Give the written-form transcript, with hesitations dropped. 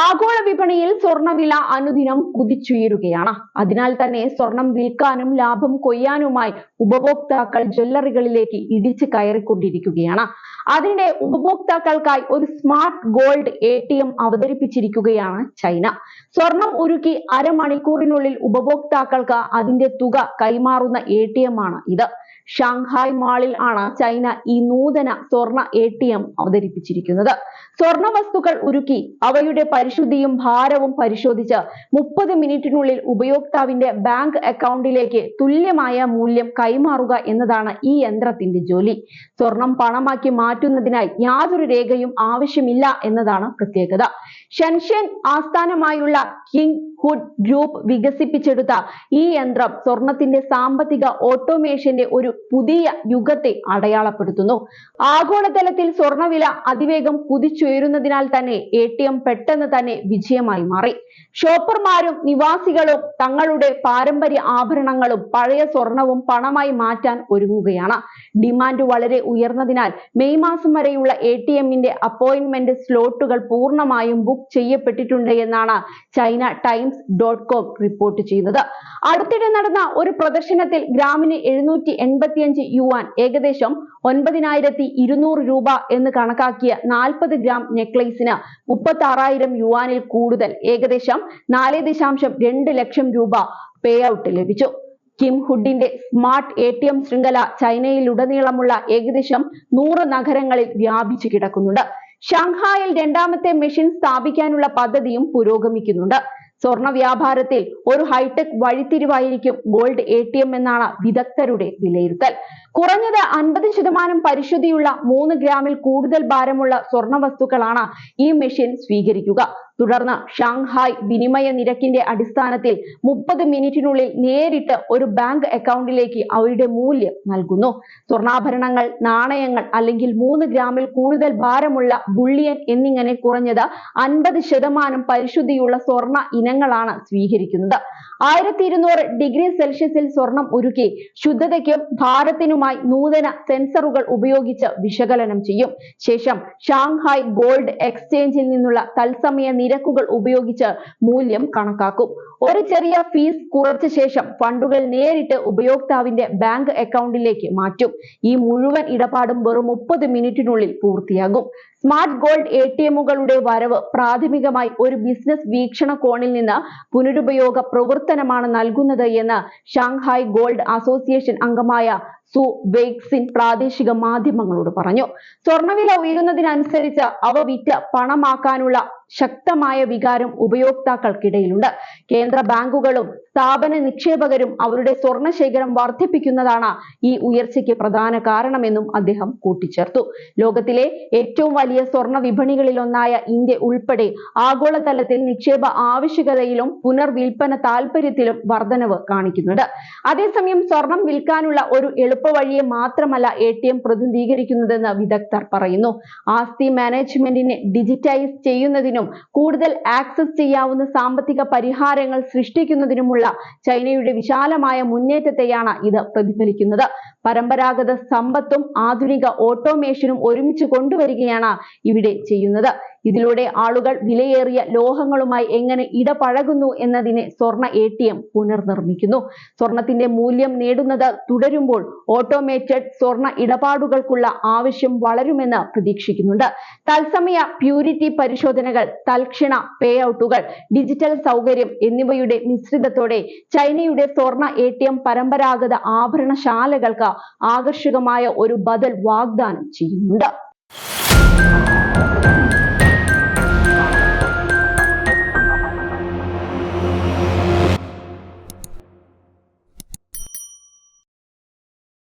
ആഗോള വിപണിയിൽ സ്വർണ്ണവില അനുദിനം കുതിച്ചുയരുകയാണ്. അതിനാൽ തന്നെ സ്വർണം വിൽക്കാനും ലാഭം കൊയ്യാനുമായി ഉപഭോക്താക്കൾ ജ്വല്ലറികളിലേക്ക് ഇടിച്ചു കയറിക്കൊണ്ടിരിക്കുകയാണ്. അതിനിടെ ഉപഭോക്താക്കൾക്കായി ഒരു സ്മാർട്ട് ഗോൾഡ് ATM അവതരിപ്പിച്ചിരിക്കുകയാണ് ചൈന. സ്വർണം ഉരുക്കി അരമണിക്കൂറിനുള്ളിൽ ഉപഭോക്താക്കൾക്ക് അതിന്റെ തുക കൈമാറുന്ന ATM ആണ് ഇത്. ഷാങ്ഹായ് മാളിൽ ആണ് ചൈന ഈ നൂതന സ്വർണ്ണ ATM അവതരിപ്പിച്ചിരിക്കുന്നത്. സ്വർണ്ണ വസ്തുക്കൾ ഉരുക്കി അവയുടെ പരിശുദ്ധിയും ഭാരവും പരിശോധിച്ച് 30 മിനിറ്റിനുള്ളിൽ ഉപയോക്താവിന്റെ ബാങ്ക് അക്കൗണ്ടിലേക്ക് തുല്യമായ മൂല്യം കൈമാറുക എന്നതാണ് ഈ യന്ത്രത്തിന്റെ ജോലി. സ്വർണം പണമാക്കി മാറ്റുന്നതിനായി യാതൊരു രേഖയും ആവശ്യമില്ല എന്നതാണ് പ്രത്യേകത. ഷെൻഷെൻ ആസ്ഥാനമായുള്ള കിങ് ഹുഡ് ഗ്രൂപ്പ് വികസിപ്പിച്ചെടുത്ത ഈ യന്ത്രം സ്വർണത്തിന്റെ സാമ്പത്തിക ഓട്ടോമേഷന്റെ ഒരു പുതിയ യുഗത്തെ അടയാളപ്പെടുത്തുന്നു. ആഗോളതലത്തിൽ സ്വർണ്ണവില അതിവേഗം കുതിച്ചുയരുന്നതിനാൽ തന്നെ ATM പെട്ടെന്ന് തന്നെ വിജയമായി മാറി. ഷോപ്പർമാരും നിവാസികളും തങ്ങളുടെ പാരമ്പര്യ ആഭരണങ്ങളും പഴയ സ്വർണവും പണമായി മാറ്റാൻ ഒരുങ്ങുകയാണ്. ഡിമാൻഡ് വളരെ ഉയർന്നതിനാൽ മെയ് മാസം വരെയുള്ള ATMന്റെ അപ്പോയിന്റ്മെന്റ് സ്ലോട്ടുകൾ പൂർണ്ണമായും ബുക്ക് ചെയ്യപ്പെട്ടിട്ടുണ്ട് എന്നാണ് ChinaTimes.com റിപ്പോർട്ട് ചെയ്യുന്നത്. അടുത്തിടെ നടന്ന ഒരു പ്രദർശനത്തിൽ ഗ്രാമിന് 785 യുവാൻ, ഏകദേശം 9200 രൂപ എന്ന് കണക്കാക്കിയ 40 ഗ്രാം നെക്ലേസിന് 36,000 യുവാനിൽ കൂടുതൽ, ഏകദേശം 4.2 ലക്ഷം രൂപ പേ ഔട്ട് ലഭിച്ചു. കിം ഹുഡിന്റെ സ്മാർട്ട് ATM ശൃംഖല ചൈനയിലുടനീളമുള്ള ഏകദേശം 100 നഗരങ്ങളിൽ വ്യാപിച്ചു കിടക്കുന്നുണ്ട്. ഷാങ്ഹായിൽ രണ്ടാമത്തെ മെഷീൻ സ്ഥാപിക്കാനുള്ള പദ്ധതിയും പുരോഗമിക്കുന്നുണ്ട്. സ്വർണ്ണ വ്യാപാരത്തിൽ ഒരു ഹൈടെക് വഴിത്തിരിവായിരിക്കും ഗോൾഡ് ATM എന്നാണ് വിദഗ്ധരുടെ വിലയിരുത്തൽ. കുറഞ്ഞത് 50% പരിശുദ്ധിയുള്ള 3 ഗ്രാമിൽ കൂടുതൽ ഭാരമുള്ള സ്വർണ്ണ വസ്തുക്കളാണ് ഈ മെഷീൻ സ്വീകരിക്കുക. തുടർന്ന് ഷാങ്ഹായ് വിനിമയ നിരക്കിന്റെ അടിസ്ഥാനത്തിൽ 30 മിനിറ്റിനുള്ളിൽ നേരിട്ട് ഒരു ബാങ്ക് അക്കൗണ്ടിലേക്ക് അവയുടെ മൂല്യം നൽകുന്നു. സ്വർണ്ണാഭരണങ്ങൾ, നാണയങ്ങൾ അല്ലെങ്കിൽ 3 ഗ്രാമിൽ കൂടുതൽ ഭാരമുള്ള ബുള്ളിയൻ എന്നിങ്ങനെ കുറഞ്ഞത് 50% പരിശുദ്ധിയുള്ള സ്വർണ്ണ ഇനങ്ങളാണ് സ്വീകരിക്കുന്നത്. 1200 ഡിഗ്രി സെൽഷ്യസിൽ സ്വർണം ഉരുക്കി ശുദ്ധതയ്ക്കും ഭാരത്തിനുമായി നൂതന സെൻസറുകൾ ഉപയോഗിച്ച് വിശകലനം ചെയ്യും. ശേഷം ഷാങ്ഹായ് ഗോൾഡ് എക്സ്ചേഞ്ചിൽ നിന്നുള്ള തത്സമയ നിരക്കുകൾ ഉപയോഗിച്ച് മൂല്യം കണക്കാക്കും. ഒരു ചെറിയ ഫീസ് കുറച്ച ശേഷം ഫണ്ടുകൾ നേരിട്ട് ഉപയോക്താവിന്റെ ബാങ്ക് അക്കൗണ്ടിലേക്ക് മാറ്റും. ഈ മുഴുവൻ ഇടപാടും വെറും 30 മിനിറ്റിനുള്ളിൽ പൂർത്തിയാകും. സ്മാർട്ട് ഗോൾഡ് ATMകളുടെ വരവ് പ്രാഥമികമായി ഒരു ബിസിനസ് വീക്ഷണകോണിൽ നിന്ന് പുനരുപയോഗ പ്രവർത്തനമാണ് നൽകുന്നത് എന്ന് ഷാങ്ഹായ് ഗോൾഡ് അസോസിയേഷൻ അംഗമായ സു വെയ്ക്സിൻ പ്രാദേശിക മാധ്യമങ്ങളോട് പറഞ്ഞു. സ്വർണ്ണവില ഉയരുന്നതിനനുസരിച്ച് അവ വിറ്റ് പണമാക്കാനുള്ള ശക്തമായ വികാരം ഉപയോക്താക്കൾക്കിടയിലുണ്ട്. കേന്ദ്ര ബാങ്കുകളും സ്ഥാപന നിക്ഷേപകരും അവരുടെ സ്വർണ്ണ ശേഖരം വർദ്ധിപ്പിക്കുന്നതാണ് ഈ ഉയർച്ചയ്ക്ക് പ്രധാന കാരണമെന്നും അദ്ദേഹം കൂട്ടിച്ചേർത്തു. ലോകത്തിലെ ഏറ്റവും വലിയ സ്വർണ്ണ വിപണികളിലൊന്നായ ഇന്ത്യ ഉൾപ്പെടെ ആഗോളതലത്തിൽ നിക്ഷേപ ആവശ്യകതയിലും പുനർവിൽപ്പന താൽപര്യത്തിലും വർധനവ് കാണിക്കുന്നുണ്ട്. അതേസമയം സ്വർണം വിൽക്കാനുള്ള ഒരു എളുപ്പവഴിയെ മാത്രമല്ല ATM പ്രതിനിധീകരിക്കുന്നതെന്ന് വിദഗ്ധർ പറയുന്നു. ആസ്തി മാനേജ്മെന്റിനെ ഡിജിറ്റൈസ് ചെയ്യുന്നതിനും കൂടുതൽ ആക്സസ് ചെയ്യാവുന്ന സാമ്പത്തിക പരിഹാരങ്ങൾ സൃഷ്ടിക്കുന്നതിനുമുള്ള ചൈനയുടെ വിശാലമായ മുന്നേറ്റത്തെയാണ് ഇത് പ്രതിഫലിക്കുന്നത്. പരമ്പരാഗത സമ്പത്തും ആധുനിക ഓട്ടോമേഷനും ഒരുമിച്ച് കൊണ്ടുവരികയാണ് ഇവിടെ ചെയ്യുന്നത്. ഇതിലൂടെ ആളുകൾ വിലയേറിയ ലോഹങ്ങളുമായി എങ്ങനെ ഇടപഴകുന്നു എന്നതിനെ സ്വർണ്ണ ATM പുനർനിർമ്മിക്കുന്നു. സ്വർണത്തിന്റെ മൂല്യം നേടുന്നത് തുടരുമ്പോൾ ഓട്ടോമേറ്റഡ് സ്വർണ്ണ ഇടപാടുകൾക്കുള്ള ആവശ്യം വളരുമെന്ന് പ്രതീക്ഷിക്കുന്നുണ്ട്. തത്സമയ പ്യൂരിറ്റി പരിശോധനകൾ, തൽക്ഷണ പേ ഔട്ടുകൾ, ഡിജിറ്റൽ സൗകര്യം എന്നിവയുടെ മിശ്രിതത്തോടെ ചൈനയുടെ സ്വർണ്ണ ATM പരമ്പരാഗത ആഭരണശാലകൾക്ക് ആകർഷകമായ ഒരു ബദൽ വാഗ്ദാനം ചെയ്യുന്നുണ്ട്.